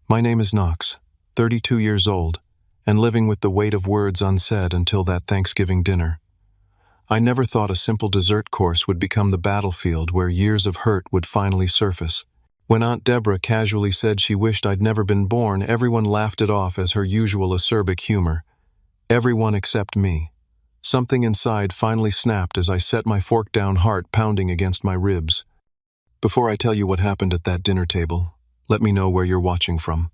My name is Knox, 32 years old, and living with the weight of words unsaid until that Thanksgiving dinner. I never thought a simple dessert course would become the battlefield where years of hurt would finally surface. When Aunt Deborah casually said she wished I'd never been born, everyone laughed it off as her usual acerbic humor. Everyone except me. Something inside finally snapped as I set my fork down, heart pounding against my ribs. Before I tell you what happened at that dinner table, let me know where you're watching from.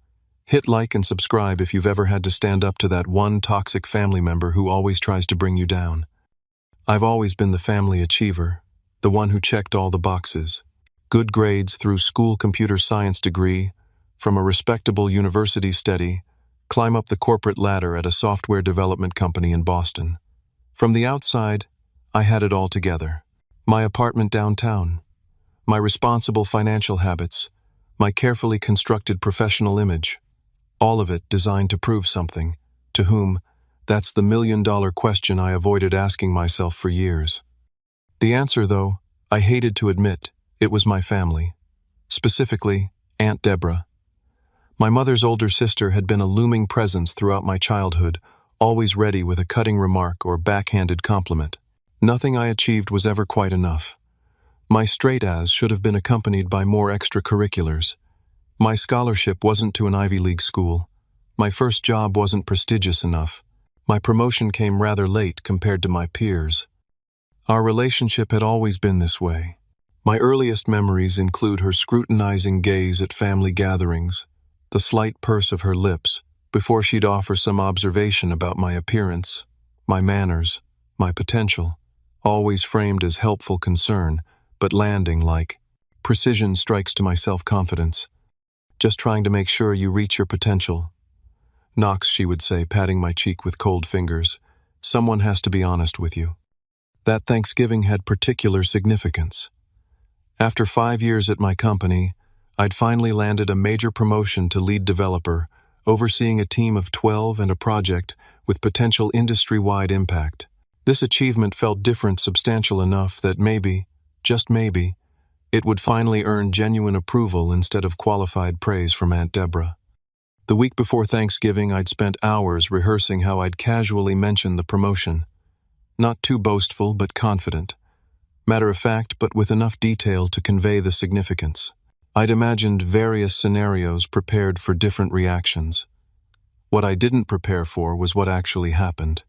Hit like and subscribe if you've ever had to stand up to that one toxic family member who always tries to bring you down. I've always been the family achiever, the one who checked all the boxes. Good grades through school computer science degree, from a respectable university steady, climb up the corporate ladder at a software development company in Boston. From the outside, I had it all together. My apartment downtown, my responsible financial habits, my carefully constructed professional image, all of it designed to prove something. To whom? That's the million-dollar question I avoided asking myself for years. The answer, though, I hated to admit, it was my family. Specifically, Aunt Deborah. My mother's older sister had been a looming presence throughout my childhood, always ready with a cutting remark or backhanded compliment. Nothing I achieved was ever quite enough. My straight-as should have been accompanied by more extracurriculars. My scholarship wasn't to an Ivy League school. My first job wasn't prestigious enough. My promotion came rather late compared to my peers. Our relationship had always been this way. My earliest memories include her scrutinizing gaze at family gatherings, the slight purse of her lips before she'd offer some observation about my appearance, my manners, my potential, always framed as helpful concern, but landing like precision strikes to my self-confidence. Just trying to make sure you reach your potential. Knox, she would say, patting my cheek with cold fingers, someone has to be honest with you. That Thanksgiving had particular significance. After 5 years at my company, I'd finally landed a major promotion to lead developer, overseeing a team of 12 and a project with potential industry-wide impact. This achievement felt different, substantial enough that maybe, just maybe, it would finally earn genuine approval instead of qualified praise from Aunt Deborah. The week before Thanksgiving, I'd spent hours rehearsing how I'd casually mention the promotion. Not too boastful, but confident. Matter of fact, but with enough detail to convey the significance. I'd imagined various scenarios prepared for different reactions. What I didn't prepare for was what actually happened.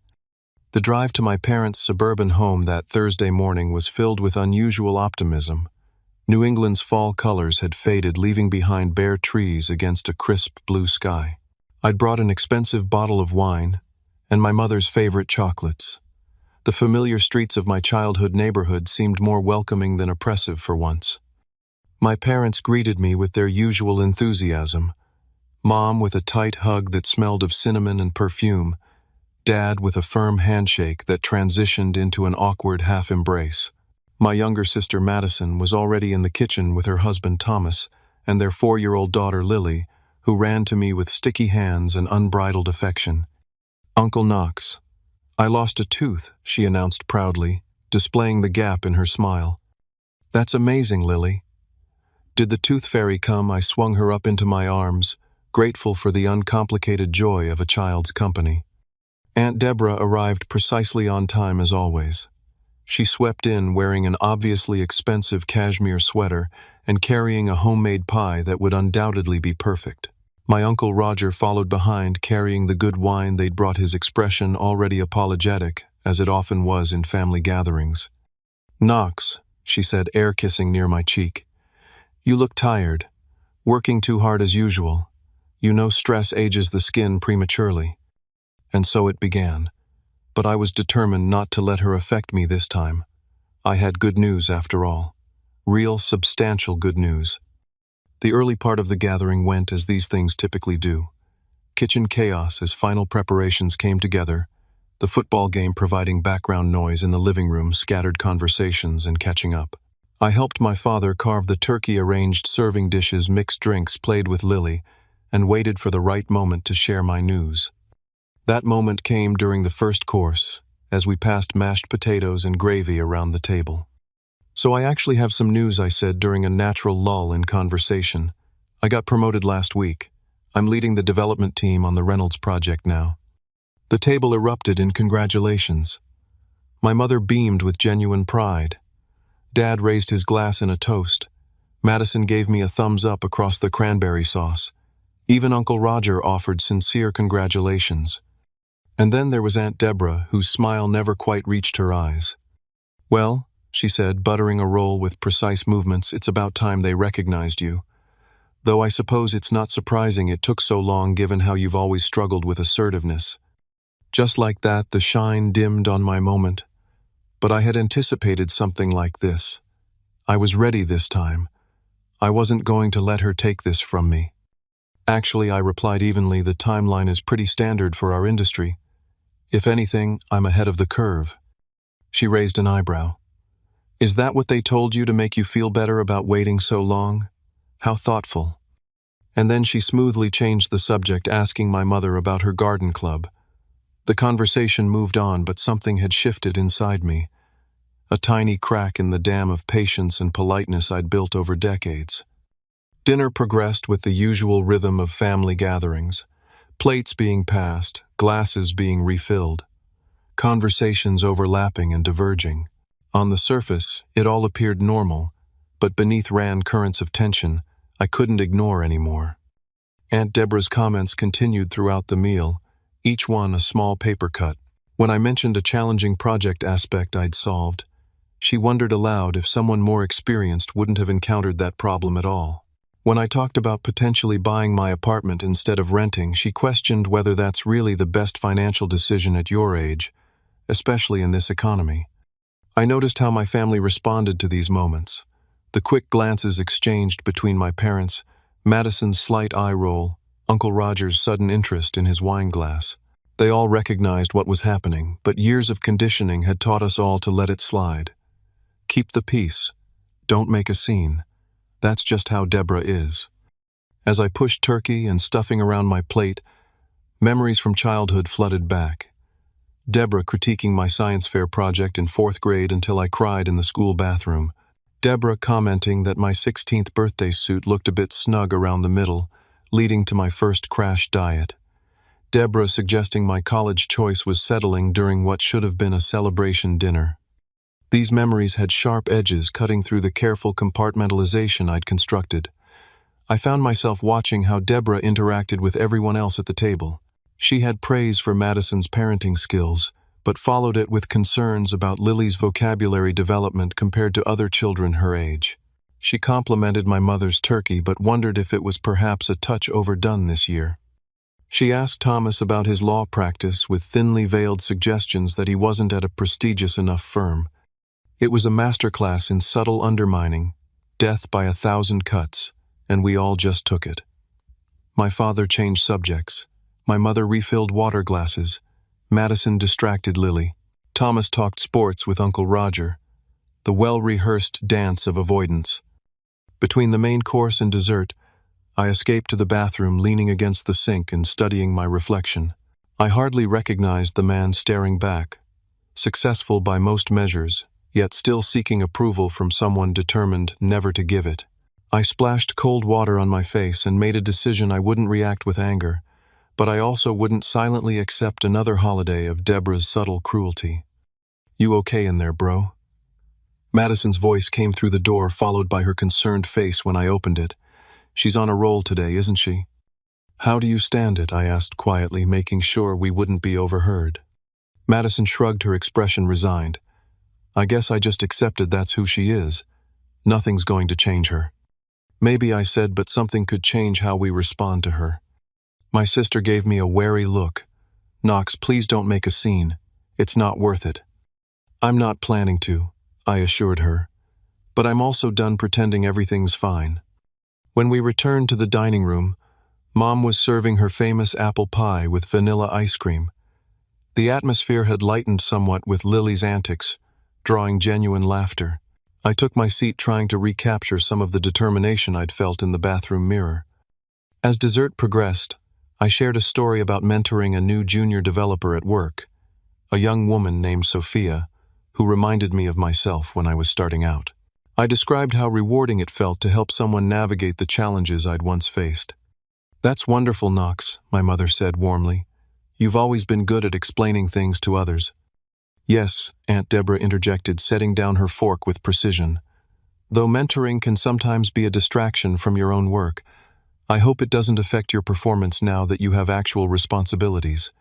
The drive to my parents' suburban home that Thursday morning was filled with unusual optimism. New England's fall colors had faded, leaving behind bare trees against a crisp blue sky. I'd brought an expensive bottle of wine and my mother's favorite chocolates. The familiar streets of my childhood neighborhood seemed more welcoming than oppressive for once. My parents greeted me with their usual enthusiasm. Mom with a tight hug that smelled of cinnamon and perfume. Dad with a firm handshake that transitioned into an awkward half-embrace. My younger sister Madison was already in the kitchen with her husband Thomas and their 4-year-old daughter Lily, who ran to me with sticky hands and unbridled affection. Uncle Knox. I lost a tooth, she announced proudly, displaying the gap in her smile. That's amazing, Lily. Did the tooth fairy come? I swung her up into my arms, grateful for the uncomplicated joy of a child's company. Aunt Deborah arrived precisely on time as always. She swept in wearing an obviously expensive cashmere sweater and carrying a homemade pie that would undoubtedly be perfect. My Uncle Roger followed behind, carrying the good wine they'd brought, his expression already apologetic, as it often was in family gatherings. Knox, she said, air-kissing near my cheek. You look tired. Working too hard as usual. You know stress ages the skin prematurely. And so it began. But I was determined not to let her affect me this time. I had good news after all. Real, substantial good news. The early part of the gathering went as these things typically do. Kitchen chaos as final preparations came together, the football game providing background noise in the living room, scattered conversations and catching up. I helped my father carve the turkey, arranged serving dishes, mixed drinks, played with Lily, and waited for the right moment to share my news. That moment came during the first course, as we passed mashed potatoes and gravy around the table. So I actually have some news, I said during a natural lull in conversation. I got promoted last week. I'm leading the development team on the Reynolds project now. The table erupted in congratulations. My mother beamed with genuine pride. Dad raised his glass in a toast. Madison gave me a thumbs up across the cranberry sauce. Even Uncle Roger offered sincere congratulations. And then there was Aunt Deborah, whose smile never quite reached her eyes. "Well," she said, buttering a roll with precise movements, "it's about time they recognized you. Though I suppose it's not surprising it took so long given how you've always struggled with assertiveness." Just like that, the shine dimmed on my moment. But I had anticipated something like this. I was ready this time. I wasn't going to let her take this from me. "Actually," I replied evenly, "the timeline is pretty standard for our industry. If anything, I'm ahead of the curve." She raised an eyebrow. "Is that what they told you to make you feel better about waiting so long? How thoughtful." And then she smoothly changed the subject, asking my mother about her garden club. The conversation moved on, but something had shifted inside me. A tiny crack in the dam of patience and politeness I'd built over decades. Dinner progressed with the usual rhythm of family gatherings. Plates being passed, glasses being refilled. Conversations overlapping and diverging. On the surface, it all appeared normal, but beneath ran currents of tension I couldn't ignore anymore. Aunt Deborah's comments continued throughout the meal, each one a small paper cut. When I mentioned a challenging project aspect I'd solved, she wondered aloud if someone more experienced wouldn't have encountered that problem at all. When I talked about potentially buying my apartment instead of renting, she questioned whether that's really the best financial decision at your age, especially in this economy. I noticed how my family responded to these moments. The quick glances exchanged between my parents, Madison's slight eye roll, Uncle Roger's sudden interest in his wine glass. They all recognized what was happening, but years of conditioning had taught us all to let it slide. Keep the peace. Don't make a scene. That's just how Deborah is. As I pushed turkey and stuffing around my plate, memories from childhood flooded back. Deborah critiquing my science fair project in 4th grade until I cried in the school bathroom. Deborah commenting that my 16th birthday suit looked a bit snug around the middle, leading to my first crash diet. Deborah suggesting my college choice was settling during what should have been a celebration dinner. These memories had sharp edges cutting through the careful compartmentalization I'd constructed. I found myself watching how Deborah interacted with everyone else at the table. She had praise for Madison's parenting skills, but followed it with concerns about Lily's vocabulary development compared to other children her age. She complimented my mother's turkey, but wondered if it was perhaps a touch overdone this year. She asked Thomas about his law practice with thinly veiled suggestions that he wasn't at a prestigious enough firm. It was a masterclass in subtle undermining, death by 1,000 cuts, and we all just took it. My father changed subjects. My mother refilled water glasses. Madison distracted Lily. Thomas talked sports with Uncle Roger. The well-rehearsed dance of avoidance. Between the main course and dessert, I escaped to the bathroom, leaning against the sink and studying my reflection. I hardly recognized the man staring back, successful by most measures, yet still seeking approval from someone determined never to give it. I splashed cold water on my face and made a decision I wouldn't react with anger, but I also wouldn't silently accept another holiday of Deborah's subtle cruelty. "You okay in there, bro?" Madison's voice came through the door, followed by her concerned face when I opened it. "She's on a roll today, isn't she?" "How do you stand it?" I asked quietly, making sure we wouldn't be overheard. Madison shrugged, her expression resigned. "I guess I just accepted that's who she is. Nothing's going to change her." "Maybe," I said, "but something could change how we respond to her." My sister gave me a wary look. "Knox, please don't make a scene. It's not worth it." "I'm not planning to," I assured her. "But I'm also done pretending everything's fine." When we returned to the dining room, Mom was serving her famous apple pie with vanilla ice cream. The atmosphere had lightened somewhat with Lily's antics, drawing genuine laughter. I took my seat, trying to recapture some of the determination I'd felt in the bathroom mirror. As dessert progressed, I shared a story about mentoring a new junior developer at work, a young woman named Sophia, who reminded me of myself when I was starting out. I described how rewarding it felt to help someone navigate the challenges I'd once faced. "That's wonderful, Knox," my mother said warmly. "You've always been good at explaining things to others." "Yes," Aunt Deborah interjected, setting down her fork with precision. "Though mentoring can sometimes be a distraction from your own work, I hope it doesn't affect your performance now that you have actual responsibilities."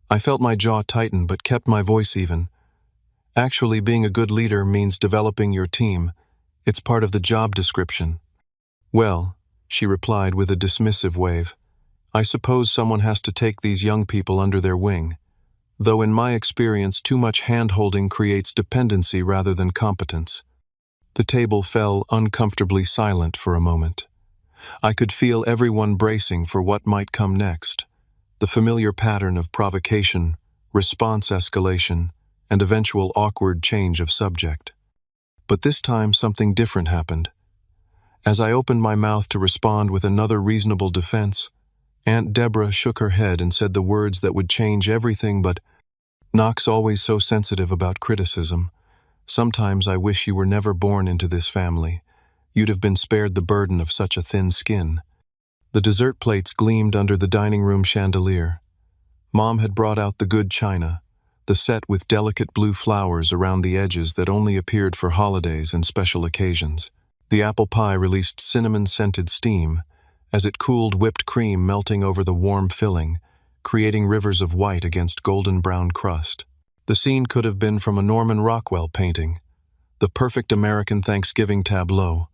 I felt my jaw tighten but kept my voice even. "Actually, being a good leader means developing your team. It's part of the job description." "Well," she replied with a dismissive wave, "I suppose someone has to take these young people under their wing. Though in my experience, too much hand-holding creates dependency rather than competence." The table fell uncomfortably silent for a moment. I could feel everyone bracing for what might come next. The familiar pattern of provocation, response escalation, and eventual awkward change of subject. But this time something different happened. As I opened my mouth to respond with another reasonable defense, Aunt Deborah shook her head and said the words that would change everything but, "Knox always so sensitive about criticism. Sometimes I wish you were never born into this family. You'd have been spared the burden of such a thin skin." The dessert plates gleamed under the dining room chandelier. Mom had brought out the good china, the set with delicate blue flowers around the edges that only appeared for holidays and special occasions. The apple pie released cinnamon-scented steam, as it cooled whipped cream melting over the warm filling, creating rivers of white against golden-brown crust. The scene could have been from a Norman Rockwell painting, the perfect American Thanksgiving tableau.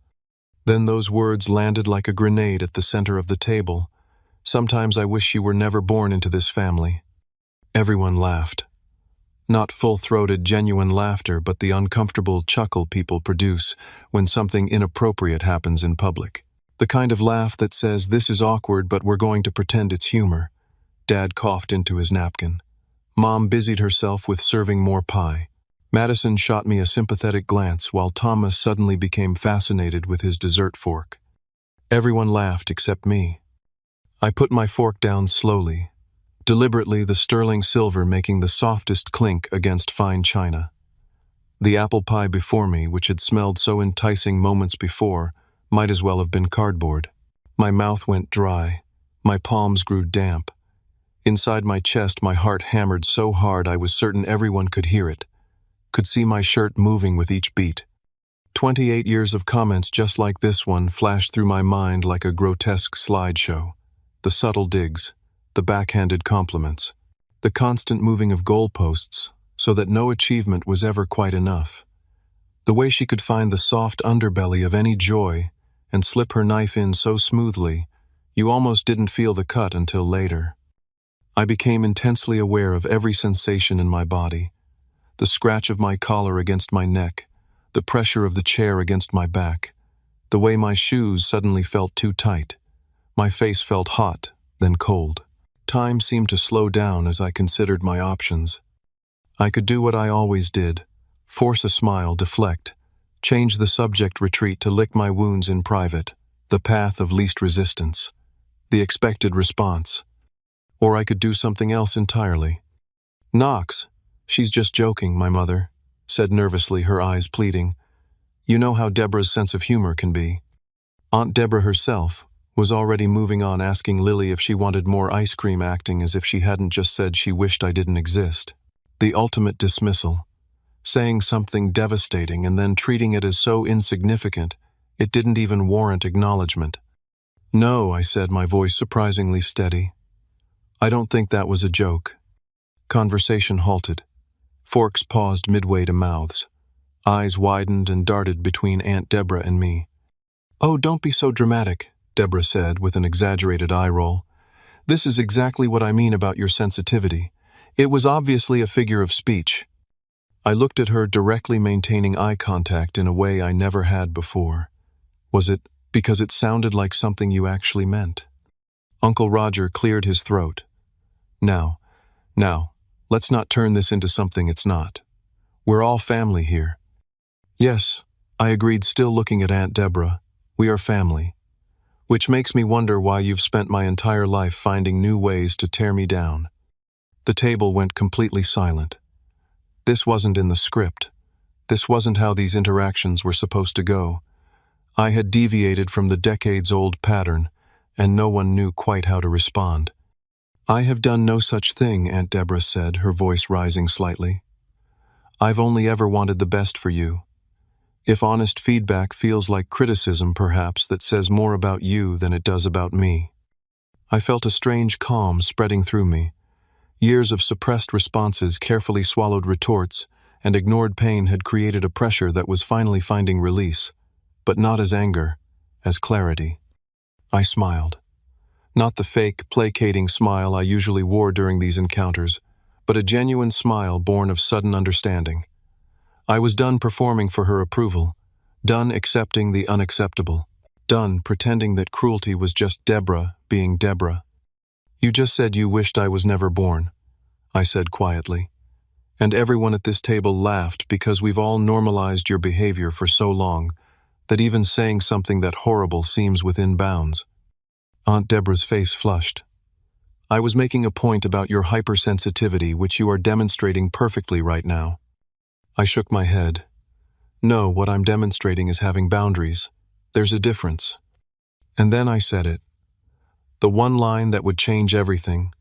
Then those words landed like a grenade at the center of the table. "Sometimes I wish you were never born into this family." Everyone laughed. Not full-throated, genuine laughter, but the uncomfortable chuckle people produce when something inappropriate happens in public. The kind of laugh that says, "This is awkward, but we're going to pretend it's humor." Dad coughed into his napkin. Mom busied herself with serving more pie. Madison shot me a sympathetic glance while Thomas suddenly became fascinated with his dessert fork. Everyone laughed except me. I put my fork down slowly, deliberately, the sterling silver making the softest clink against fine china. The apple pie before me, which had smelled so enticing moments before, might as well have been cardboard. My mouth went dry. My palms grew damp. Inside my chest, my heart hammered so hard I was certain everyone could hear it, could see my shirt moving with each beat. 28 years of comments just like this one flashed through my mind like a grotesque slideshow. The subtle digs, the backhanded compliments, the constant moving of goalposts so that no achievement was ever quite enough. The way she could find the soft underbelly of any joy and slip her knife in so smoothly, you almost didn't feel the cut until later. I became intensely aware of every sensation in my body. The scratch of my collar against my neck, the pressure of the chair against my back, the way my shoes suddenly felt too tight. My face felt hot, then cold. Time seemed to slow down as I considered my options. I could do what I always did, force a smile, deflect, change the subject, retreat to lick my wounds in private, the path of least resistance, the expected response. Or I could do something else entirely. "Knox, she's just joking," my mother said nervously, her eyes pleading. "You know how Deborah's sense of humor can be." Aunt Deborah herself was already moving on, asking Lily if she wanted more ice cream, acting as if she hadn't just said she wished I didn't exist. The ultimate dismissal, saying something devastating and then treating it as so insignificant it didn't even warrant acknowledgement. "No," I said, my voice surprisingly steady. "I don't think that was a joke." Conversation halted. Forks paused midway to mouths. Eyes widened and darted between Aunt Deborah and me. "Oh, don't be so dramatic," Deborah said with an exaggerated eye roll. "This is exactly what I mean about your sensitivity. It was obviously a figure of speech." I looked at her directly, maintaining eye contact in a way I never had before. "Was it because it sounded like something you actually meant?" Uncle Roger cleared his throat. Now, let's not turn this into something it's not. We're all family here." "Yes," I agreed, still looking at Aunt Deborah. "We are family. Which makes me wonder why you've spent my entire life finding new ways to tear me down." The table went completely silent. This wasn't in the script. This wasn't how these interactions were supposed to go. I had deviated from the decades-old pattern, and no one knew quite how to respond. "I have done no such thing," Aunt Deborah said, her voice rising slightly. "I've only ever wanted the best for you. If honest feedback feels like criticism, perhaps, that says more about you than it does about me." I felt a strange calm spreading through me. Years of suppressed responses, carefully swallowed retorts, and ignored pain had created a pressure that was finally finding release, but not as anger, as clarity. I smiled. Not the fake, placating smile I usually wore during these encounters, but a genuine smile born of sudden understanding. I was done performing for her approval, done accepting the unacceptable, done pretending that cruelty was just Deborah being Deborah. "You just said you wished I was never born," I said quietly. "And everyone at this table laughed because we've all normalized your behavior for so long that even saying something that horrible seems within bounds." Aunt Deborah's face flushed. "I was making a point about your hypersensitivity, which you are demonstrating perfectly right now." I shook my head. "No, what I'm demonstrating is having boundaries. There's a difference." And then I said it. The one line that would change everything.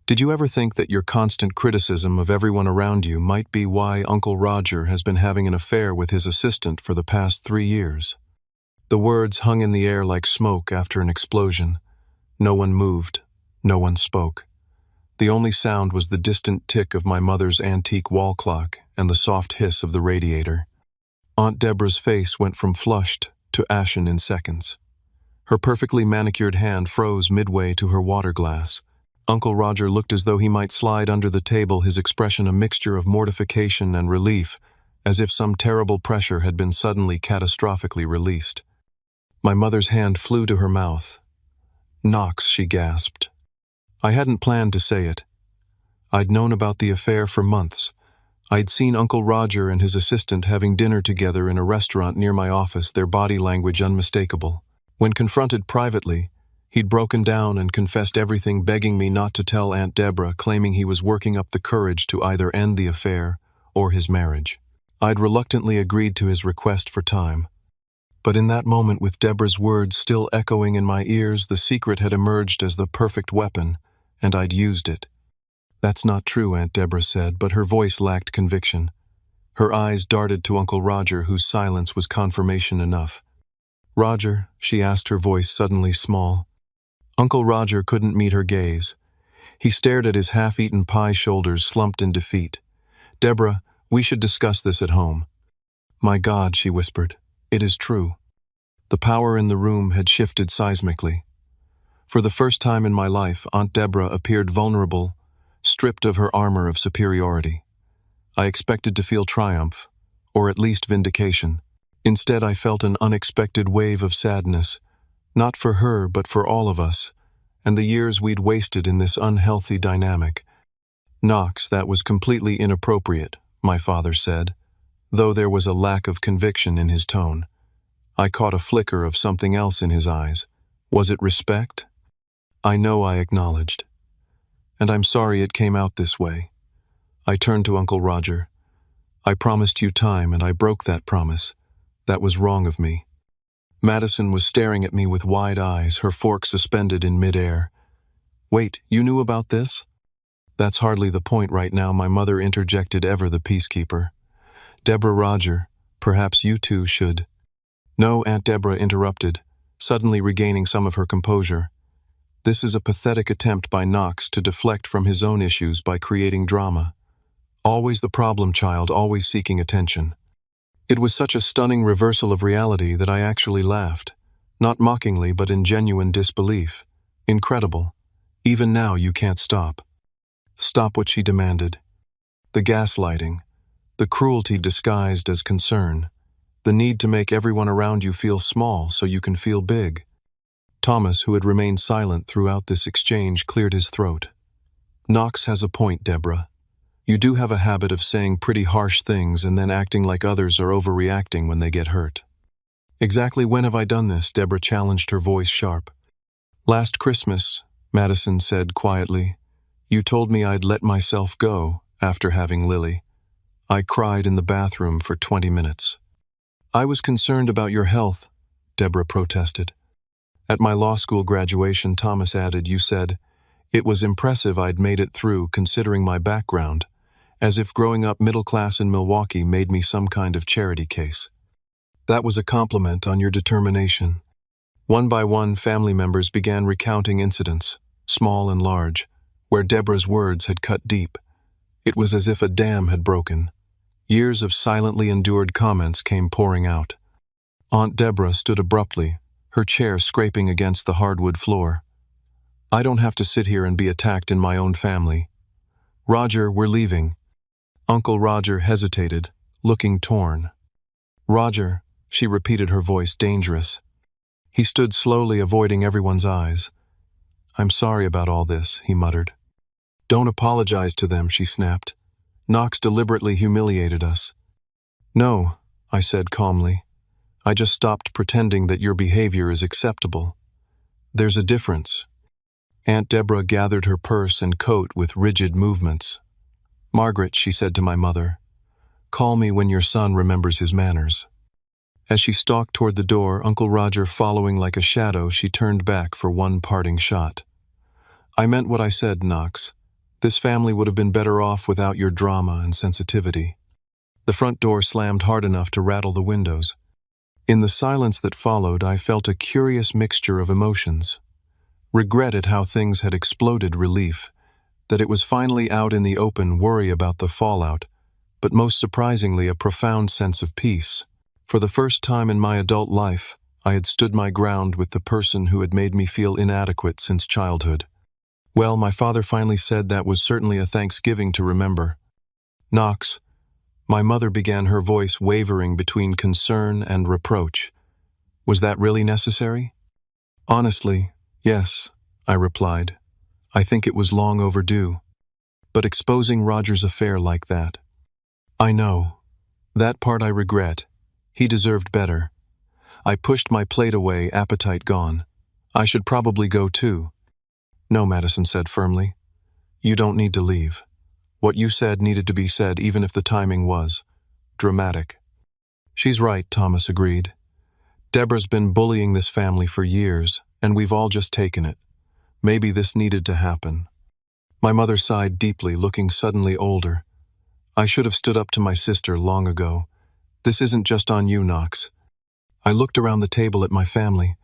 "Did you ever think that your constant criticism of everyone around you might be why Uncle Roger has been having an affair with his assistant for the past 3 years? The words hung in the air like smoke after an explosion. No one moved. No one spoke. The only sound was the distant tick of my mother's antique wall clock and the soft hiss of the radiator. Aunt Deborah's face went from flushed to ashen in seconds. Her perfectly manicured hand froze midway to her water glass. Uncle Roger looked as though he might slide under the table, his expression a mixture of mortification and relief, as if some terrible pressure had been suddenly catastrophically released. My mother's hand flew to her mouth. "Knox," she gasped. I hadn't planned to say it. I'd known about the affair for months. I'd seen Uncle Roger and his assistant having dinner together in a restaurant near my office, their body language unmistakable. When confronted privately, he'd broken down and confessed everything, begging me not to tell Aunt Deborah, claiming he was working up the courage to either end the affair or his marriage. I'd reluctantly agreed to his request for time. But in that moment, with Deborah's words still echoing in my ears, the secret had emerged as the perfect weapon, and I'd used it. "That's not true," Aunt Deborah said, but her voice lacked conviction. Her eyes darted to Uncle Roger, whose silence was confirmation enough. "Roger?" she asked, her voice suddenly small. Uncle Roger couldn't meet her gaze. He stared at his half-eaten pie, shoulders slumped in defeat. "Deborah, we should discuss this at home." "My God," she whispered. "It is true." The power in the room had shifted seismically. For the first time in my life, Aunt Deborah appeared vulnerable, stripped of her armor of superiority. I expected to feel triumph, or at least vindication. Instead, I felt an unexpected wave of sadness, not for her, but for all of us, and the years we'd wasted in this unhealthy dynamic. "Knox, that was completely inappropriate," my father said, though there was a lack of conviction in his tone. I caught a flicker of something else in his eyes. Was it respect? "I know," I acknowledged. "And I'm sorry it came out this way." I turned to Uncle Roger. "I promised you time, and I broke that promise. That was wrong of me." Madison was staring at me with wide eyes, her fork suspended in midair. "Wait, you knew about this?" "That's hardly the point right now," my mother interjected, ever the peacekeeper. "Deborah, Roger, perhaps you two should—" "No," Aunt Deborah interrupted, suddenly regaining some of her composure. "This is a pathetic attempt by Knox to deflect from his own issues by creating drama. Always the problem child, always seeking attention." It was such a stunning reversal of reality that I actually laughed, not mockingly but in genuine disbelief. Incredible. Even now you can't stop. "Stop what?" she demanded. "The gaslighting, the cruelty disguised as concern, the need to make everyone around you feel small so you can feel big." Thomas, who had remained silent throughout this exchange, cleared his throat. "Knox has a point, Deborah. You do have a habit of saying pretty harsh things and then acting like others are overreacting when they get hurt." "Exactly when have I done this?" Deborah challenged, her voice sharp. "Last Christmas," Madison said quietly. "You told me I'd let myself go after having Lily. I cried in the bathroom for 20 minutes. "I was concerned about your health," Deborah protested. At my law school graduation, Thomas added, you said, it was impressive I'd made it through considering my background, as if growing up middle class in Milwaukee made me some kind of charity case. That was a compliment on your determination. One by one, family members began recounting incidents, small and large, where Deborah's words had cut deep. It was as if a dam had broken. Years of silently endured comments came pouring out. Aunt Deborah stood abruptly, her chair scraping against the hardwood floor. I don't have to sit here and be attacked in my own family. Roger, we're leaving. Uncle Roger hesitated, looking torn. Roger, she repeated, her voice dangerous. He stood slowly, avoiding everyone's eyes. I'm sorry about all this, he muttered. Don't apologize to them, she snapped. Knox deliberately humiliated us. No, I said calmly. I just stopped pretending that your behavior is acceptable. There's a difference. Aunt Deborah gathered her purse and coat with rigid movements. Margaret, she said to my mother, call me when your son remembers his manners. As she stalked toward the door, Uncle Roger following like a shadow, she turned back for one parting shot. I meant what I said, Knox. This family would have been better off without your drama and sensitivity. The front door slammed hard enough to rattle the windows. In the silence that followed, I felt a curious mixture of emotions. Regret at how things had exploded, relief, that it was finally out in the open, worry about the fallout, but most surprisingly a profound sense of peace. For the first time in my adult life, I had stood my ground with the person who had made me feel inadequate since childhood. Well, my father finally said that was certainly a Thanksgiving to remember. Knox, my mother began, her voice wavering between concern and reproach. Was that really necessary? Honestly, yes, I replied. I think it was long overdue. But exposing Roger's affair like that. I know. That part I regret. He deserved better. I pushed my plate away, appetite gone. I should probably go too. No, Madison said firmly. You don't need to leave. What you said needed to be said, even if the timing was dramatic. She's right, Thomas agreed. Deborah's been bullying this family for years, and we've all just taken it. Maybe this needed to happen. My mother sighed deeply, looking suddenly older. I should have stood up to my sister long ago. This isn't just on you, Knox. I looked around the table at my family,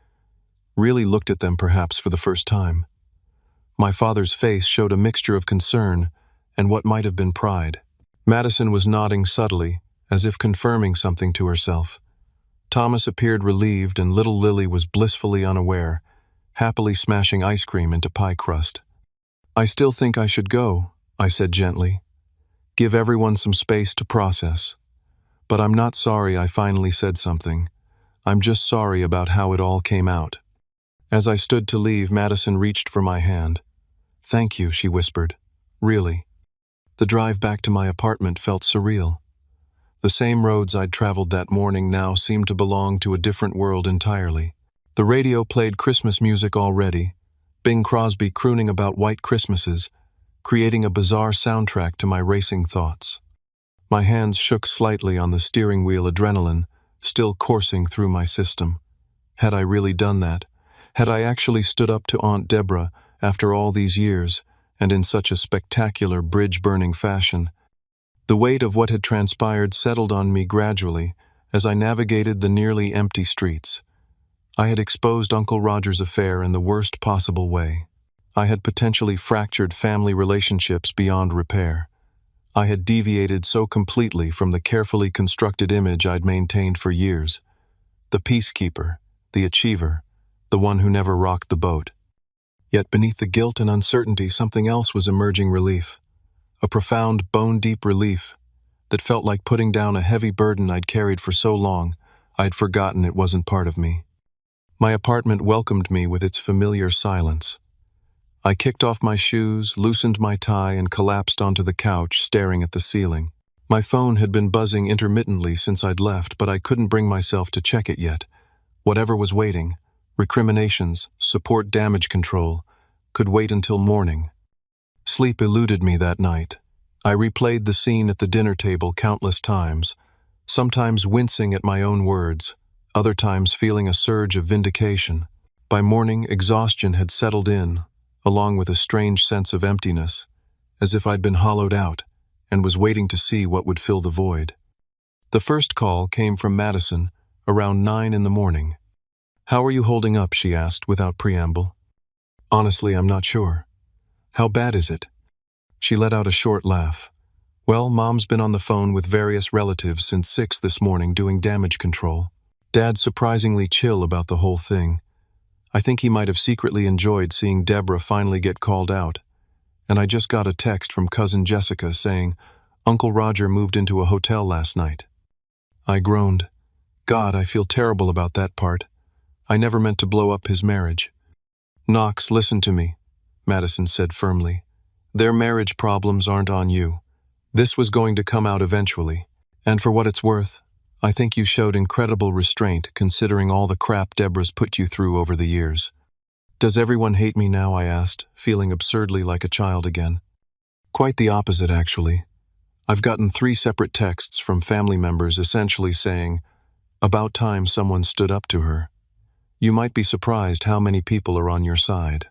really looked at them perhaps for the first time. My father's face showed a mixture of concern and what might have been pride. Madison was nodding subtly, as if confirming something to herself. Thomas appeared relieved, and little Lily was blissfully unaware, happily smashing ice cream into pie crust. I still think I should go, I said gently. Give everyone some space to process. But I'm not sorry I finally said something. I'm just sorry about how it all came out. As I stood to leave, Madison reached for my hand. Thank you, she whispered. Really. The drive back to my apartment felt surreal. The same roads I'd traveled that morning now seemed to belong to a different world entirely. The radio played Christmas music already, Bing Crosby crooning about white Christmases, creating a bizarre soundtrack to my racing thoughts. My hands shook slightly on the steering wheel, adrenaline still coursing through my system. Had I really done that? Had I actually stood up to Aunt Deborah after all these years, and in such a spectacular bridge-burning fashion? The weight of what had transpired settled on me gradually as I navigated the nearly empty streets. I had exposed Uncle Roger's affair in the worst possible way. I had potentially fractured family relationships beyond repair. I had deviated so completely from the carefully constructed image I'd maintained for years. The peacekeeper, the achiever, the one who never rocked the boat. Yet beneath the guilt and uncertainty, something else was emerging: relief. A profound, bone-deep relief that felt like putting down a heavy burden I'd carried for so long I'd forgotten it wasn't part of me. My apartment welcomed me with its familiar silence. I kicked off my shoes, loosened my tie, and collapsed onto the couch, staring at the ceiling. My phone had been buzzing intermittently since I'd left, but I couldn't bring myself to check it yet. Whatever was waiting, recriminations, support, damage control, could wait until morning. Sleep eluded me that night. I replayed the scene at the dinner table countless times, sometimes wincing at my own words, other times feeling a surge of vindication. By morning, exhaustion had settled in, along with a strange sense of emptiness, as if I'd been hollowed out and was waiting to see what would fill the void. The first call came from Madison, around 9 in the morning. "How are you holding up?" she asked without preamble. "Honestly, I'm not sure." "How bad is it?" She let out a short laugh. "Well, Mom's been on the phone with various relatives since 6 this morning doing damage control. Dad's surprisingly chill about the whole thing. I think he might have secretly enjoyed seeing Deborah finally get called out. And I just got a text from cousin Jessica saying Uncle Roger moved into a hotel last night." I groaned. "God, I feel terrible about that part. I never meant to blow up his marriage." "Knox, listen to me," Madison said firmly. "Their marriage problems aren't on you. This was going to come out eventually. And for what it's worth, I think you showed incredible restraint considering all the crap Deborah's put you through over the years." "Does everyone hate me now?" I asked, feeling absurdly like a child again. "Quite the opposite, actually. I've gotten 3 separate texts from family members essentially saying, 'About time someone stood up to her.' You might be surprised how many people are on your side."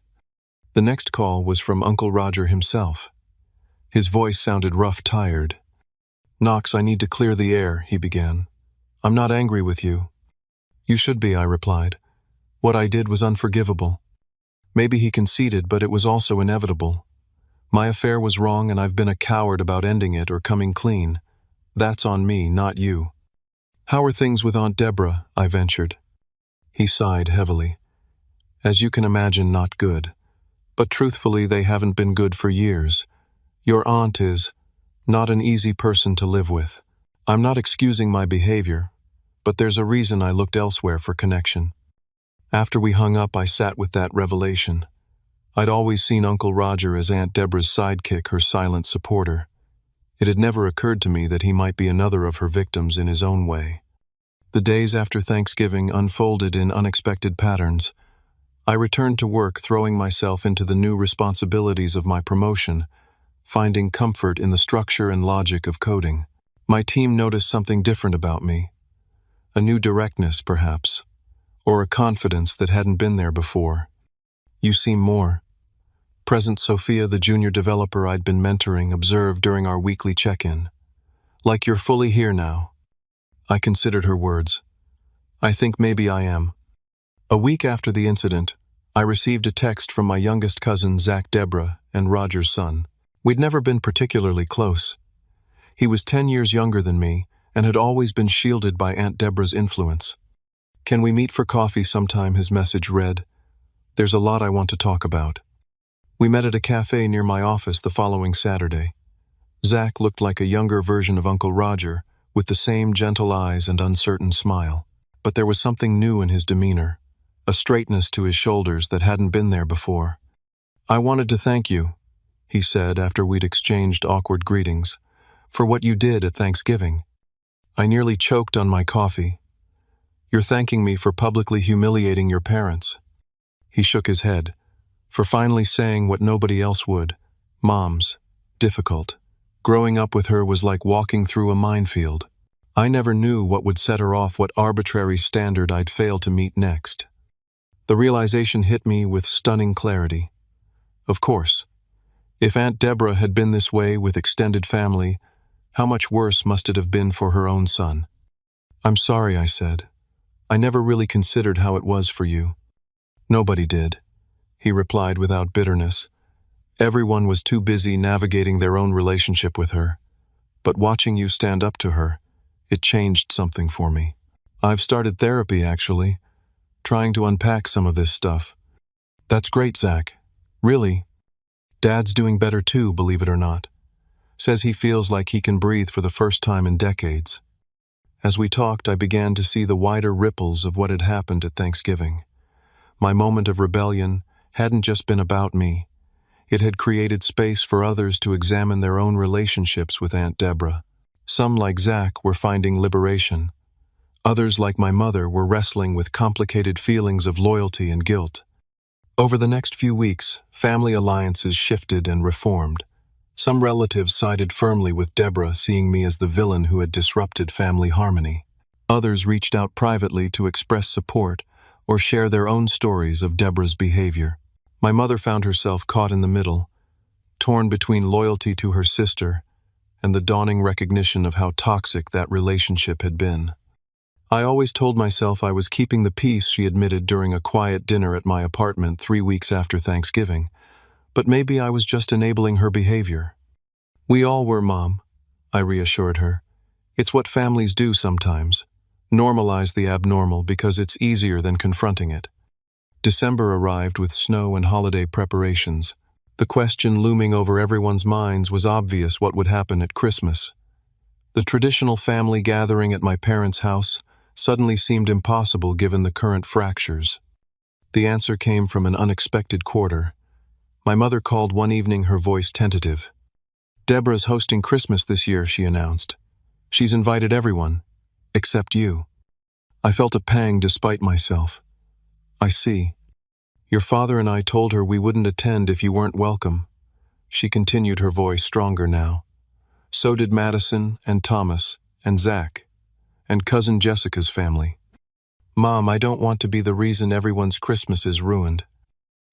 The next call was from Uncle Roger himself. His voice sounded rough, tired. "Knox, I need to clear the air," he began. "I'm not angry with you." "You should be," I replied. "What I did was unforgivable." Maybe he conceded, but it was also inevitable. My affair was wrong and I've been a coward about ending it or coming clean. That's on me, not you. "How are things with Aunt Deborah?" I ventured. He sighed heavily. "As you can imagine, not good. But truthfully, they haven't been good for years. Your aunt is not an easy person to live with. I'm not excusing my behavior, but there's a reason I looked elsewhere for connection." After we hung up, I sat with that revelation. I'd always seen Uncle Roger as Aunt Deborah's sidekick, her silent supporter. It had never occurred to me that he might be another of her victims in his own way. The days after Thanksgiving unfolded in unexpected patterns. I returned to work, throwing myself into the new responsibilities of my promotion, finding comfort in the structure and logic of coding. My team noticed something different about me. A new directness, perhaps, or a confidence that hadn't been there before. "You seem more present," Sophia, the junior developer I'd been mentoring, observed during our weekly check-in. "Like you're fully here now." I considered her words. "I think maybe I am." A week after the incident, I received a text from my youngest cousin, Zach, Deborah, and Roger's son. We'd never been particularly close. He was 10 years younger than me and had always been shielded by Aunt Deborah's influence. "Can we meet for coffee sometime?" his message read. "There's a lot I want to talk about." We met at a cafe near my office the following Saturday. Zach looked like a younger version of Uncle Roger, with the same gentle eyes and uncertain smile. But there was something new in his demeanor, a straightness to his shoulders that hadn't been there before. "I wanted to thank you," he said after we'd exchanged awkward greetings, "for what you did at Thanksgiving." I nearly choked on my coffee. "You're thanking me for publicly humiliating your parents." He shook his head. "For finally saying what nobody else would. Mom's difficult. Growing up with her was like walking through a minefield. I never knew what would set her off, what arbitrary standard I'd fail to meet next." The realization hit me with stunning clarity. Of course, if Aunt Deborah had been this way with extended family, how much worse must it have been for her own son? "I'm sorry," I said. "I never really considered how it was for you." "Nobody did," he replied without bitterness. "Everyone was too busy navigating their own relationship with her. But watching you stand up to her, it changed something for me. I've started therapy, actually, trying to unpack some of this stuff." "That's great, Zach. Really? Dad's doing better too, believe it or not. Says he feels like he can breathe for the first time in decades." As we talked, I began to see the wider ripples of what had happened at Thanksgiving. My moment of rebellion hadn't just been about me. It had created space for others to examine their own relationships with Aunt Deborah. Some, like Zach, were finding liberation. Others, like my mother, were wrestling with complicated feelings of loyalty and guilt. Over the next few weeks, family alliances shifted and reformed. Some relatives sided firmly with Deborah, seeing me as the villain who had disrupted family harmony. Others reached out privately to express support, or share their own stories of Deborah's behavior. My mother found herself caught in the middle, torn between loyalty to her sister and the dawning recognition of how toxic that relationship had been. I always told myself I was keeping the peace, she admitted during a quiet dinner at my apartment 3 weeks after Thanksgiving, but maybe I was just enabling her behavior. We all were, Mom, I reassured her. It's what families do sometimes. Normalize the abnormal because it's easier than confronting it. December arrived with snow and holiday preparations. The question looming over everyone's minds was obvious: what would happen at Christmas? The traditional family gathering at my parents' house suddenly seemed impossible given the current fractures. The answer came from an unexpected quarter. My mother called one evening, her voice tentative. "Deborah's hosting Christmas this year," she announced. "She's invited everyone, except you." I felt a pang despite myself. "I see. Your father and I told her we wouldn't attend if you weren't welcome." She continued, her voice stronger now. "So did Madison and Thomas and Zach and cousin Jessica's family. Mom, I don't want to be the reason everyone's Christmas is ruined."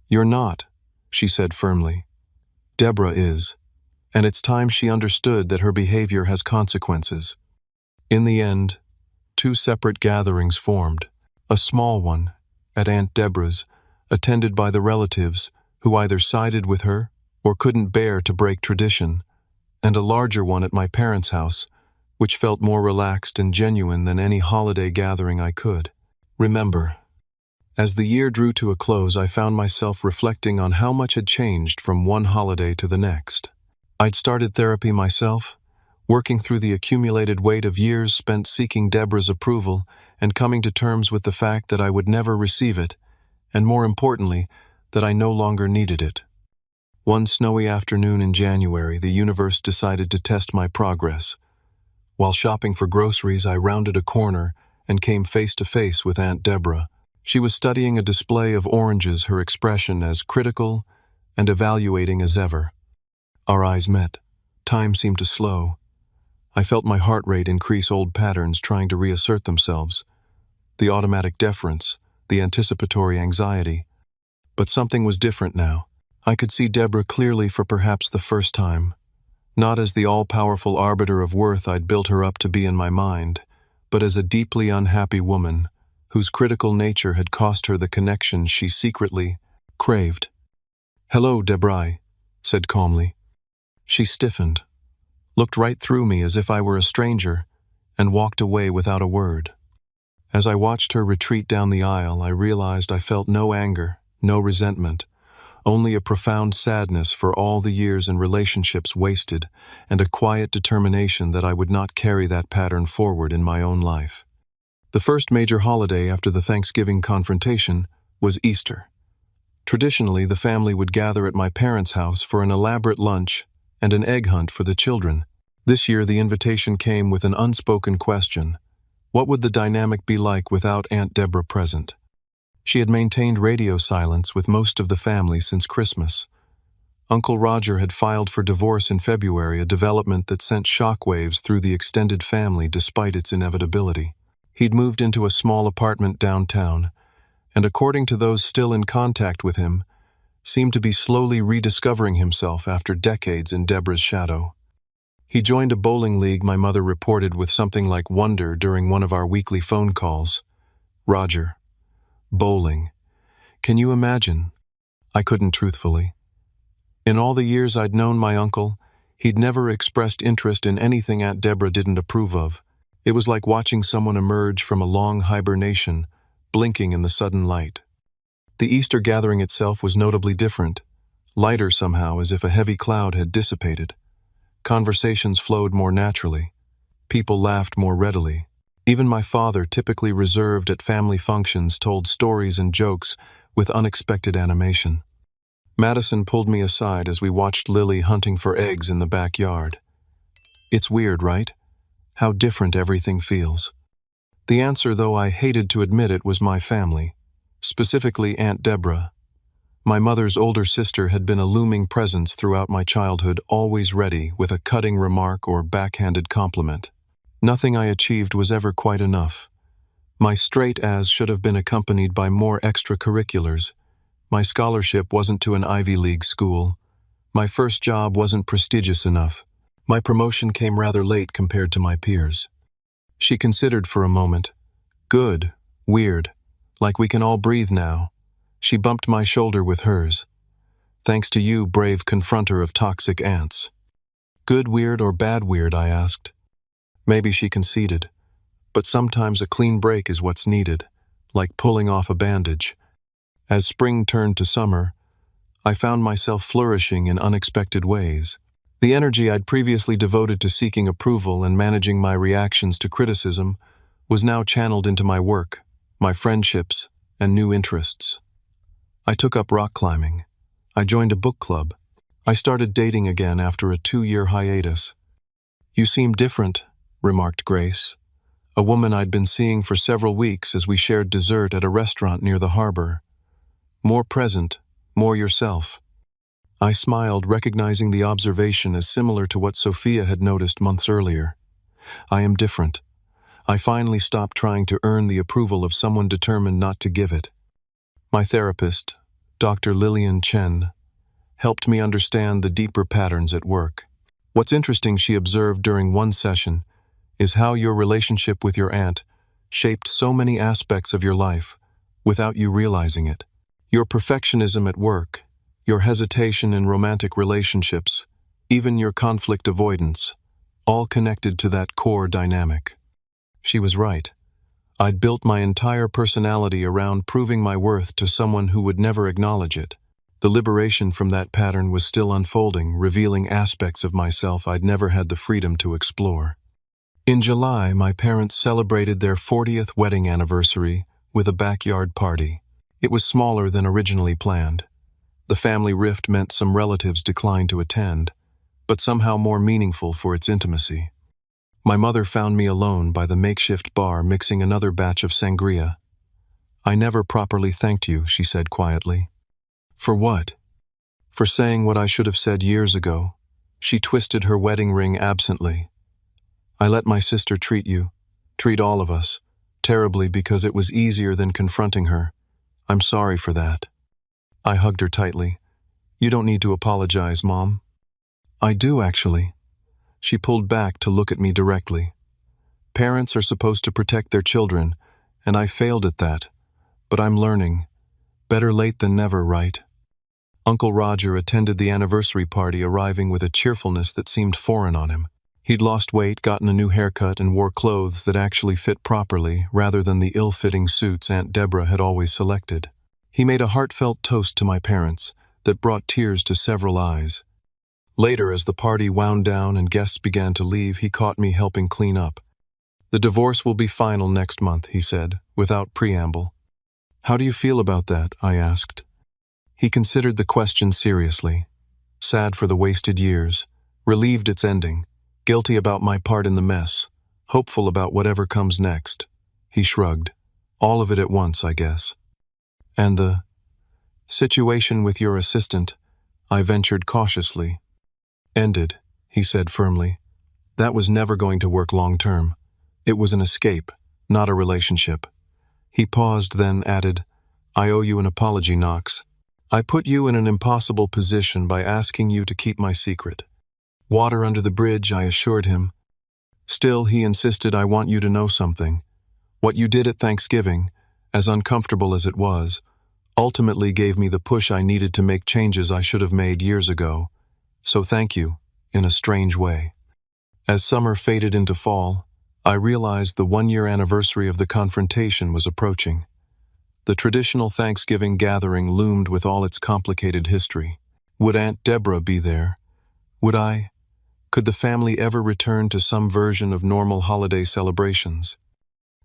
"You're not," she said firmly. "Deborah is. And it's time she understood that her behavior has consequences." In the end, 2 separate gatherings formed. A small one, at Aunt Deborah's, attended by the relatives who either sided with her or couldn't bear to break tradition, and a larger one at my parents' house, which felt more relaxed and genuine than any holiday gathering I could remember. As the year drew to a close, I found myself reflecting on how much had changed from one holiday to the next. I'd started therapy myself, working through the accumulated weight of years spent seeking Deborah's approval and coming to terms with the fact that I would never receive it, and more importantly, that I no longer needed it. One snowy afternoon in January, the universe decided to test my progress. While shopping for groceries, I rounded a corner and came face to face with Aunt Deborah. She was studying a display of oranges, her expression as critical and evaluating as ever. Our eyes met. Time seemed to slow. I felt my heart rate increase, old patterns trying to reassert themselves. The automatic deference, the anticipatory anxiety. But something was different now. I could see Deborah clearly for perhaps the first time. Not as the all-powerful arbiter of worth I'd built her up to be in my mind, but as a deeply unhappy woman whose critical nature had cost her the connection she secretly craved. "Hello, Deborah," I said calmly. She stiffened, looked right through me as if I were a stranger, and walked away without a word. As I watched her retreat down the aisle, I realized I felt no anger, no resentment, only a profound sadness for all the years and relationships wasted, and a quiet determination that I would not carry that pattern forward in my own life. The first major holiday after the Thanksgiving confrontation was Easter. Traditionally, the family would gather at my parents' house for an elaborate lunch and an egg hunt for the children. This year, the invitation came with an unspoken question. What would the dynamic be like without Aunt Deborah present? She had maintained radio silence with most of the family since Christmas. Uncle Roger had filed for divorce in February, a development that sent shockwaves through the extended family despite its inevitability. He'd moved into a small apartment downtown, and according to those still in contact with him, seemed to be slowly rediscovering himself after decades in Deborah's shadow. He joined a bowling league, my mother reported with something like wonder during one of our weekly phone calls. Roger. Bowling. Can you imagine? I couldn't truthfully. In all the years I'd known my uncle, he'd never expressed interest in anything Aunt Deborah didn't approve of. It was like watching someone emerge from a long hibernation, blinking in the sudden light. The Easter gathering itself was notably different, lighter somehow, as if a heavy cloud had dissipated. Conversations flowed more naturally. People laughed more readily. Even my father, typically reserved at family functions, told stories and jokes with unexpected animation. Madison pulled me aside as we watched Lily hunting for eggs in the backyard. "It's weird, right? How different everything feels." The answer, though I hated to admit it, was my family. Specifically Aunt Deborah. My mother's older sister had been a looming presence throughout my childhood, always ready with a cutting remark or backhanded compliment. Nothing I achieved was ever quite enough. My straight A's should have been accompanied by more extracurriculars. My scholarship wasn't to an Ivy League school. My first job wasn't prestigious enough. My promotion came rather late compared to my peers. She considered for a moment. Good, weird, like we can all breathe now. She bumped my shoulder with hers. Thanks to you, brave confronter of toxic ants. Good weird or bad weird, I asked. Maybe she conceded. But sometimes a clean break is what's needed, like pulling off a bandage. As spring turned to summer, I found myself flourishing in unexpected ways. The energy I'd previously devoted to seeking approval and managing my reactions to criticism was now channeled into my work, my friendships, and new interests. I took up rock climbing. I joined a book club. I started dating again after a 2-year hiatus. You seem different, remarked Grace, a woman I'd been seeing for several weeks as we shared dessert at a restaurant near the harbor. More present, more yourself. I smiled, recognizing the observation as similar to what Sophia had noticed months earlier. I am different. I finally stopped trying to earn the approval of someone determined not to give it. My therapist, Dr. Lillian Chen, helped me understand the deeper patterns at work. What's interesting, she observed during one session, is how your relationship with your aunt shaped so many aspects of your life without you realizing it. Your perfectionism at work, your hesitation in romantic relationships, even your conflict avoidance, all connected to that core dynamic. She was right. I'd built my entire personality around proving my worth to someone who would never acknowledge it. The liberation from that pattern was still unfolding, revealing aspects of myself I'd never had the freedom to explore. In July, my parents celebrated their 40th wedding anniversary with a backyard party. It was smaller than originally planned. The family rift meant some relatives declined to attend, but somehow more meaningful for its intimacy. My mother found me alone by the makeshift bar mixing another batch of sangria. I never properly thanked you, she said quietly. For what? For saying what I should have said years ago. She twisted her wedding ring absently. I let my sister treat you, treat all of us, terribly because it was easier than confronting her. I'm sorry for that. I hugged her tightly. You don't need to apologize, Mom. I do, actually. She pulled back to look at me directly. Parents are supposed to protect their children, and I failed at that. But I'm learning. Better late than never, right? Uncle Roger attended the anniversary party, arriving with a cheerfulness that seemed foreign on him. He'd lost weight, gotten a new haircut, and wore clothes that actually fit properly, rather than the ill-fitting suits Aunt Deborah had always selected. He made a heartfelt toast to my parents that brought tears to several eyes. Later, as the party wound down and guests began to leave, he caught me helping clean up. The divorce will be final next month, he said, without preamble. How do you feel about that? I asked. He considered the question seriously. Sad for the wasted years, relieved its ending, guilty about my part in the mess, hopeful about whatever comes next. He shrugged. All of it at once, I guess. And the situation with your assistant, I ventured cautiously. Ended, he said firmly. That was never going to work long term. It was an escape, not a relationship. He paused, then added, I owe you an apology, Knox. I put you in an impossible position by asking you to keep my secret. Water under the bridge, I assured him. Still, he insisted, I want you to know something. What you did at Thanksgiving, as uncomfortable as it was, ultimately gave me the push I needed to make changes I should have made years ago. So thank you, in a strange way. As summer faded into fall, I realized the 1-year anniversary of the confrontation was approaching. The traditional Thanksgiving gathering loomed with all its complicated history. Would Aunt Deborah be there? Could the family ever return to some version of normal holiday celebrations?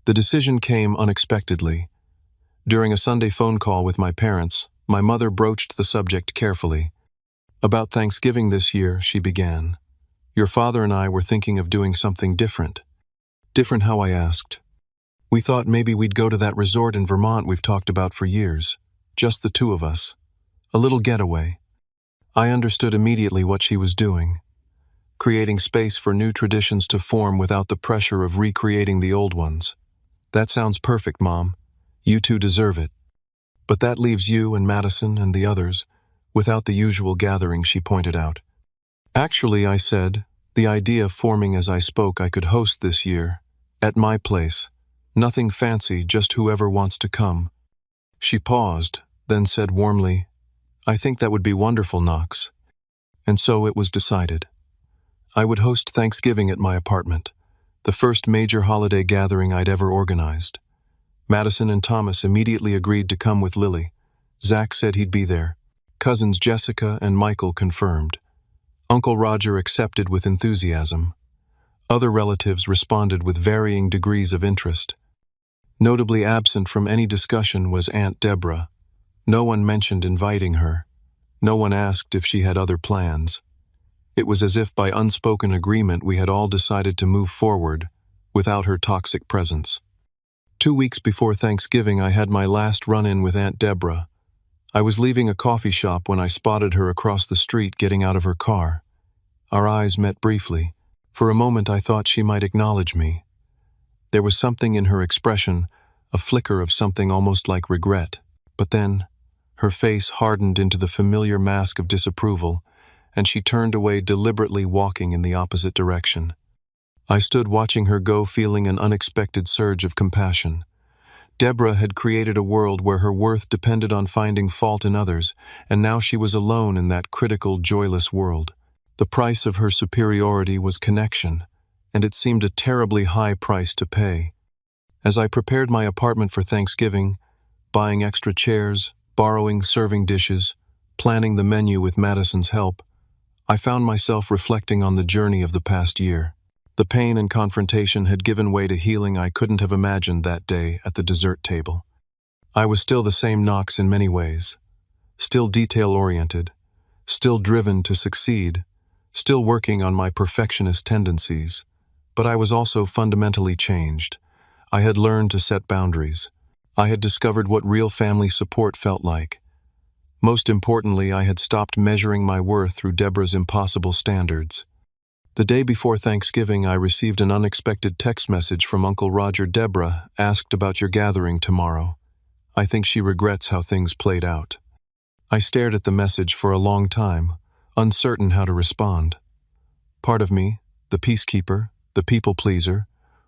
The decision came unexpectedly. During a Sunday phone call with my parents, my mother broached the subject carefully. About Thanksgiving this year, she began. Your father and I were thinking of doing something different. Different how, I asked. We thought maybe we'd go to that resort in Vermont we've talked about for years. Just the two of us. A little getaway. I understood immediately what she was doing. Creating space for new traditions to form without the pressure of recreating the old ones. That sounds perfect, Mom. You two deserve it. But that leaves you and Madison and the others without the usual gathering, she pointed out. Actually, I said, the idea forming as I spoke I could host this year, at my place. Nothing fancy, just whoever wants to come. She paused, then said warmly, I think that would be wonderful, Knox. And so it was decided. I would host Thanksgiving at my apartment, the first major holiday gathering I'd ever organized. Madison and Thomas immediately agreed to come with Lily. Zach said he'd be there. Cousins Jessica and Michael confirmed. Uncle Roger accepted with enthusiasm. Other relatives responded with varying degrees of interest. Notably absent from any discussion was Aunt Deborah. No one mentioned inviting her. No one asked if she had other plans. It was as if by unspoken agreement we had all decided to move forward without her toxic presence. 2 weeks before Thanksgiving, I had my last run-in with Aunt Deborah. I was leaving a coffee shop when I spotted her across the street getting out of her car. Our eyes met briefly. For a moment I thought she might acknowledge me. There was something in her expression, a flicker of something almost like regret. But then, her face hardened into the familiar mask of disapproval, and she turned away, deliberately walking in the opposite direction. I stood watching her go, feeling an unexpected surge of compassion. Deborah had created a world where her worth depended on finding fault in others, and now she was alone in that critical, joyless world. The price of her superiority was connection, and it seemed a terribly high price to pay. As I prepared my apartment for Thanksgiving, buying extra chairs, borrowing serving dishes, planning the menu with Madison's help, I found myself reflecting on the journey of the past year. The pain and confrontation had given way to healing I couldn't have imagined that day at the dessert table. I was still the same Knox in many ways, still detail-oriented, still driven to succeed, still working on my perfectionist tendencies, but I was also fundamentally changed. I had learned to set boundaries. I had discovered what real family support felt like. Most importantly, I had stopped measuring my worth through Deborah's impossible standards. The day before Thanksgiving, I received an unexpected text message from Uncle Roger. Deborah asked about your gathering tomorrow. I think she regrets how things played out. I stared at the message for a long time, uncertain how to respond. Part of me, the peacekeeper, the people-pleaser,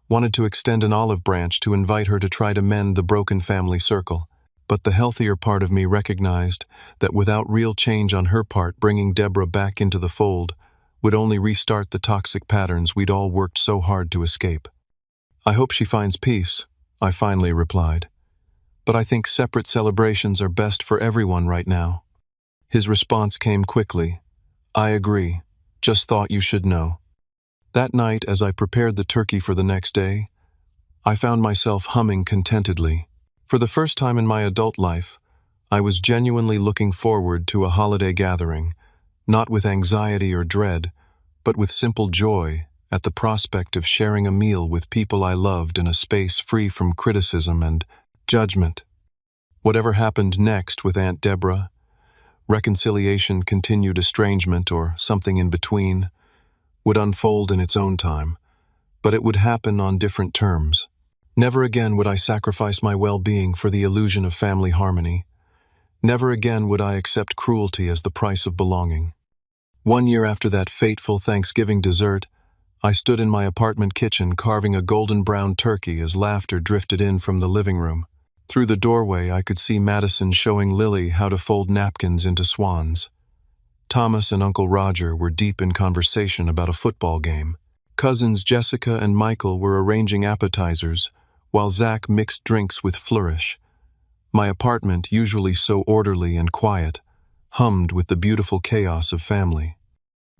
wanted to extend an olive branch to invite her to try to mend the broken family circle. But the healthier part of me recognized that without real change on her part, bringing Deborah back into the fold would only restart the toxic patterns we'd all worked so hard to escape. I hope she finds peace, I finally replied. But I think separate celebrations are best for everyone right now. His response came quickly. I agree. Just thought you should know. That night, as I prepared the turkey for the next day, I found myself humming contentedly. For the first time in my adult life, I was genuinely looking forward to a holiday gathering, not with anxiety or dread, but with simple joy at the prospect of sharing a meal with people I loved in a space free from criticism and judgment. Whatever happened next with Aunt Deborah, reconciliation, continued estrangement, or something in between, would unfold in its own time, but it would happen on different terms. Never again would I sacrifice my well-being for the illusion of family harmony. Never again would I accept cruelty as the price of belonging. 1 year after that fateful Thanksgiving dessert, I stood in my apartment kitchen carving a golden brown turkey as laughter drifted in from the living room. Through the doorway, I could see Madison showing Lily how to fold napkins into swans. Thomas and Uncle Roger were deep in conversation about a football game. Cousins Jessica and Michael were arranging appetizers, while Zach mixed drinks with flourish. My apartment, usually so orderly and quiet, hummed with the beautiful chaos of family.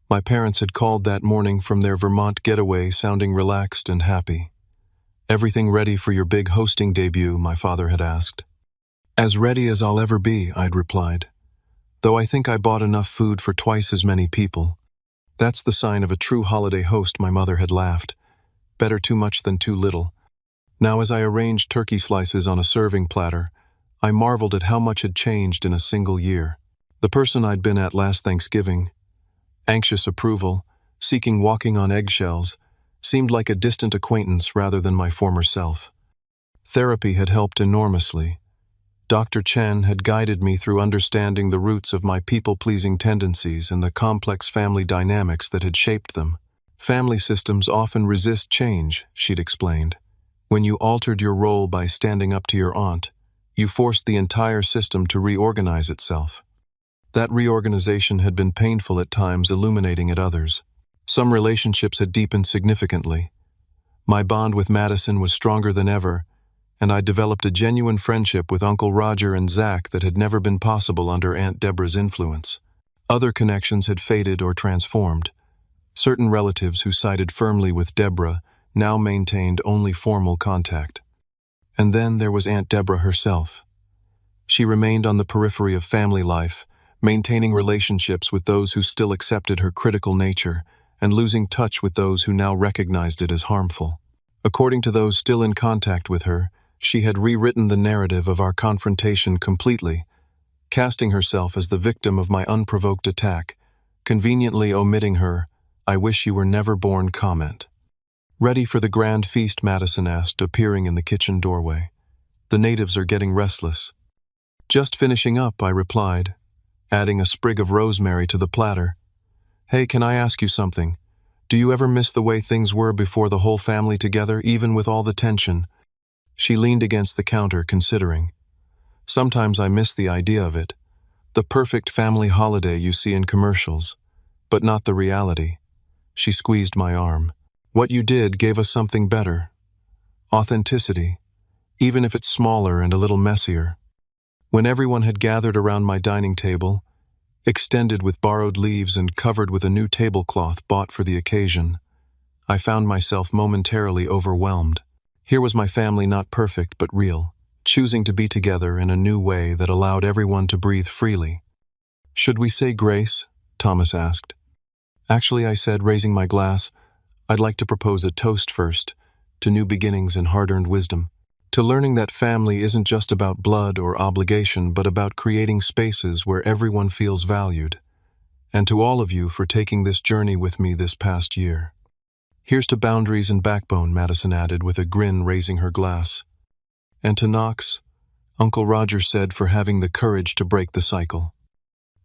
My parents had called that morning from their Vermont getaway, sounding relaxed and happy. Everything ready for your big hosting debut, my father had asked. As ready as I'll ever be, I'd replied. Though I think I bought enough food for twice as many people. That's the sign of a true holiday host, my mother had laughed. Better too much than too little. Now, as I arranged turkey slices on a serving platter, I marveled at how much had changed in a single year. The person I'd been at last Thanksgiving, anxious approval, seeking walking on eggshells, seemed like a distant acquaintance rather than my former self. Therapy had helped enormously. Dr. Chen had guided me through understanding the roots of my people-pleasing tendencies and the complex family dynamics that had shaped them. Family systems often resist change, she'd explained. When you altered your role by standing up to your aunt, you forced the entire system to reorganize itself. That reorganization had been painful at times, illuminating at others. Some relationships had deepened significantly. My bond with Madison was stronger than ever, and I developed a genuine friendship with Uncle Roger and Zach that had never been possible under Aunt Deborah's influence. Other connections had faded or transformed. Certain relatives who sided firmly with Deborah now maintained only formal contact. And then there was Aunt Deborah herself. She remained on the periphery of family life, maintaining relationships with those who still accepted her critical nature and losing touch with those who now recognized it as harmful. According to those still in contact with her, she had rewritten the narrative of our confrontation completely, casting herself as the victim of my unprovoked attack, conveniently omitting her "I wish you were never born" comment. "Ready for the grand feast?" Madison asked, appearing in the kitchen doorway. "The natives are getting restless." "Just finishing up," I replied, adding a sprig of rosemary to the platter. "Hey, can I ask you something? Do you ever miss the way things were before the whole family together, even with all the tension?" She leaned against the counter, considering. "Sometimes I miss the idea of it. The perfect family holiday you see in commercials, but not the reality." She squeezed my arm. "What you did gave us something better. Authenticity, even if it's smaller and a little messier." When everyone had gathered around my dining table, extended with borrowed leaves and covered with a new tablecloth bought for the occasion, I found myself momentarily overwhelmed. Here was my family, not perfect but real, choosing to be together in a new way that allowed everyone to breathe freely. "Should we say grace?" Thomas asked. "Actually," I said, raising my glass, "I'd like to propose a toast first, to new beginnings and hard-earned wisdom. To learning that family isn't just about blood or obligation, but about creating spaces where everyone feels valued. And to all of you for taking this journey with me this past year." "Here's to boundaries and backbone," Madison added with a grin, raising her glass. "And to Knox," Uncle Roger said, "for having the courage to break the cycle."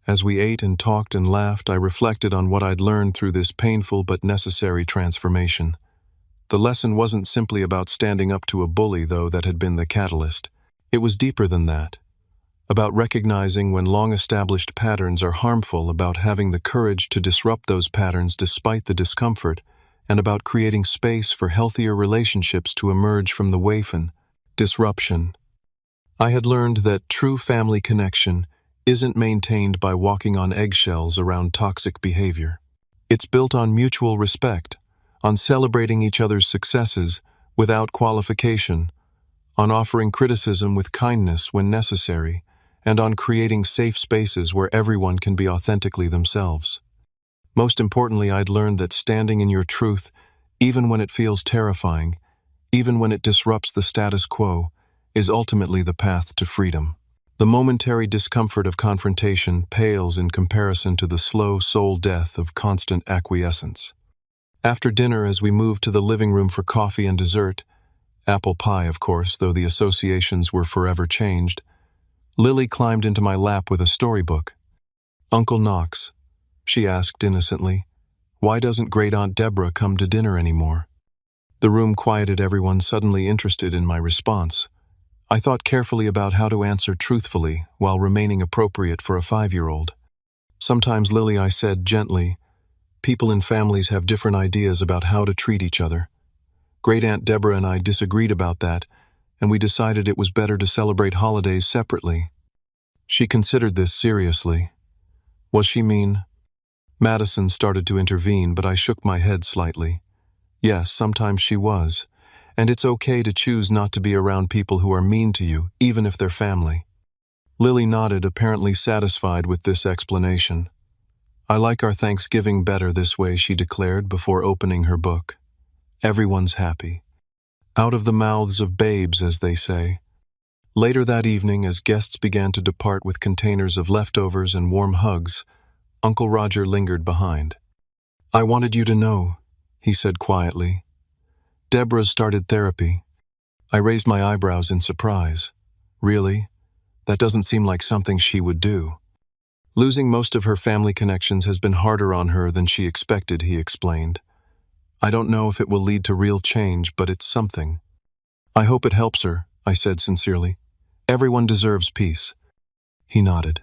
As we ate and talked and laughed, I reflected on what I'd learned through this painful but necessary transformation. The lesson wasn't simply about standing up to a bully, though that had been the catalyst. It was deeper than that. About recognizing when long-established patterns are harmful, about having the courage to disrupt those patterns despite the discomfort, and about creating space for healthier relationships to emerge from the waif disruption. I had learned that true family connection isn't maintained by walking on eggshells around toxic behavior. It's built on mutual respect, on celebrating each other's successes without qualification, on offering criticism with kindness when necessary, and on creating safe spaces where everyone can be authentically themselves. Most importantly, I'd learned that standing in your truth, even when it feels terrifying, even when it disrupts the status quo, is ultimately the path to freedom. The momentary discomfort of confrontation pales in comparison to the slow soul death of constant acquiescence. After dinner, as we moved to the living room for coffee and dessert, apple pie, of course, though the associations were forever changed, Lily climbed into my lap with a storybook. "Uncle Knox," she asked innocently, "why doesn't Great-Aunt Deborah come to dinner anymore?" The room quieted, everyone suddenly interested in my response. I thought carefully about how to answer truthfully while remaining appropriate for a 5-year-old. "Sometimes, Lily," I said gently, "people in families have different ideas about how to treat each other. Great-Aunt Deborah and I disagreed about that, and we decided it was better to celebrate holidays separately." She considered this seriously. "Was she mean?" Madison started to intervene, but I shook my head slightly. "Yes, sometimes she was, and it's okay to choose not to be around people who are mean to you, even if they're family." Lily nodded, apparently satisfied with this explanation. "I like our Thanksgiving better this way," she declared before opening her book. "Everyone's happy. Out of the mouths of babes, as they say." Later that evening, as guests began to depart with containers of leftovers and warm hugs, Uncle Roger lingered behind. "I wanted you to know," he said quietly. "Deborah's started therapy. I raised my eyebrows in surprise. Really? That doesn't seem like something she would do. Losing most of her family connections has been harder on her than she expected, he explained. I don't know if it will lead to real change, but it's something. I hope it helps her, I said sincerely. Everyone deserves peace. He nodded.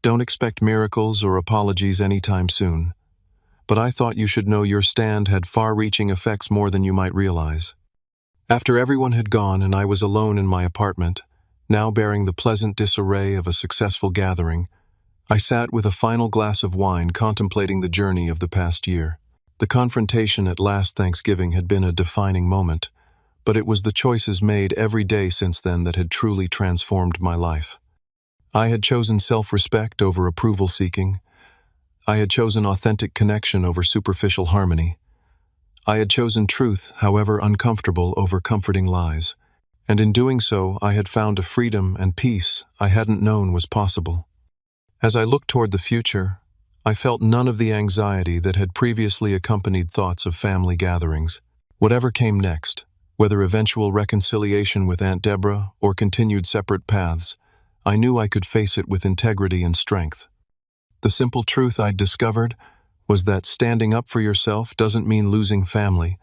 Don't expect miracles or apologies anytime soon. But I thought you should know your stand had far-reaching effects more than you might realize. After everyone had gone and I was alone in my apartment, now bearing the pleasant disarray of a successful gathering, I sat with a final glass of wine contemplating the journey of the past year. The confrontation at last Thanksgiving had been a defining moment, but it was the choices made every day since then that had truly transformed my life. I had chosen self-respect over approval-seeking. I had chosen authentic connection over superficial harmony. I had chosen truth, however uncomfortable, over comforting lies. And in doing so, I had found a freedom and peace I hadn't known was possible. As I looked toward the future, I felt none of the anxiety that had previously accompanied thoughts of family gatherings. Whatever came next, whether eventual reconciliation with Aunt Deborah or continued separate paths, I knew I could face it with integrity and strength. The simple truth I'd discovered was that standing up for yourself doesn't mean losing family.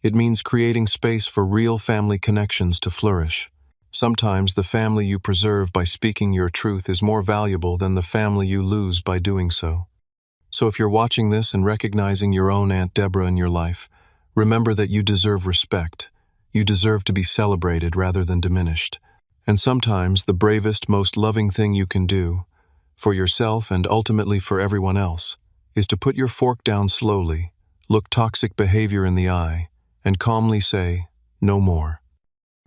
It means creating space for real family connections to flourish. Sometimes the family you preserve by speaking your truth is more valuable than the family you lose by doing so. So if you're watching this and recognizing your own Aunt Deborah in your life, remember that you deserve respect. You deserve to be celebrated rather than diminished. And sometimes the bravest, most loving thing you can do, for yourself and ultimately for everyone else, is to put your fork down slowly, look toxic behavior in the eye, and calmly say, no more.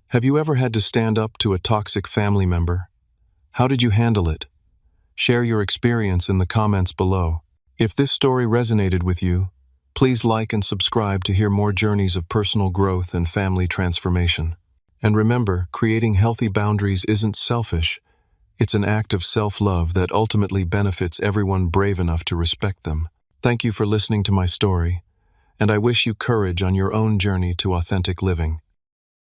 Have you ever had to stand up to a toxic family member? How did you handle it? Share your experience in the comments below. If this story resonated with you, please like and subscribe to hear more journeys of personal growth and family transformation. And remember, creating healthy boundaries isn't selfish. It's an act of self-love that ultimately benefits everyone brave enough to respect them. Thank you for listening to my story, and I wish you courage on your own journey to authentic living.